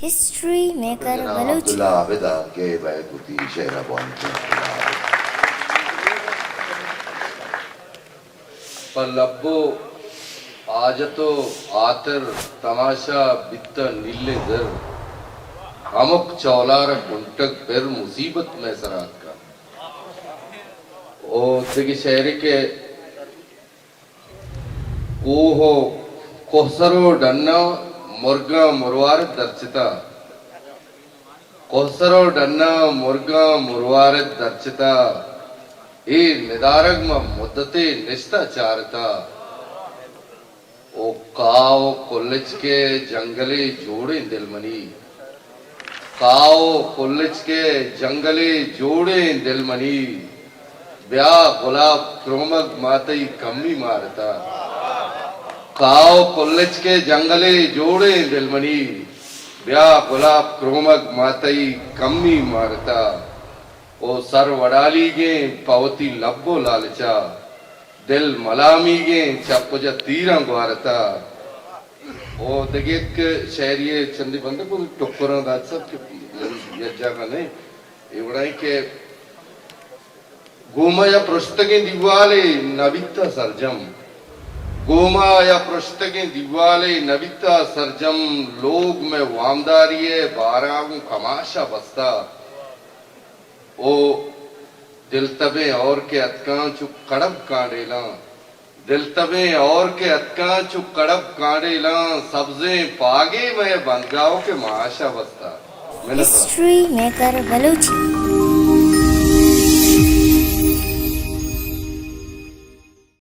History Maker Balochi. Abdullah Abid के बैकुती शेरा पहुंचे पल्लब्बो आजतो आतर तमाशा बित्त नीले दर हमक चौलार गुंटक फिर मुसीबत में सरात का ओ देखिए शहरी के कोहो कोसरो डन्ना मुर्गा मुरवार दर्शिता कोसरो डन्ना मुर्गा मुरवार दर्शिता ये निदारग में मुद्दते निष्ठा चारता ओ काव कॉलेज के जंगले जोड़े दिलमनी काव कॉलेज के जंगले जोड़े दिलमनी ब्या गुलाब क्रोमक मातई कम्मी मारता काव कॉलेज के जंगले जोड़े दिलमनी ब्या गुलाब क्रोमक मातई कम्मी मारता ओ सर वडाली गे पवती लब्बो लालचा दिल मलामी गे चप्पज तीरा ग्वारता ओ दगेक शहरिये चंदी बंदे को टोकरा दाद सब के यज्जा का नहीं इवड़ाई के गोमा या पृष्ठके दिवाले नविता सर्जम गोमा या पृष्ठके दिवाले नविता सर्जम लोग में वामदारी है बारागु कमाशा बस्ता ओ दिल तबे और के अतकां चु कड़ब कांडेला दिल तबे और के अतकां चु कड़ब कांडेला सब्जे पागे में बंदगांव के माशा बस्ता History Maker Balochi.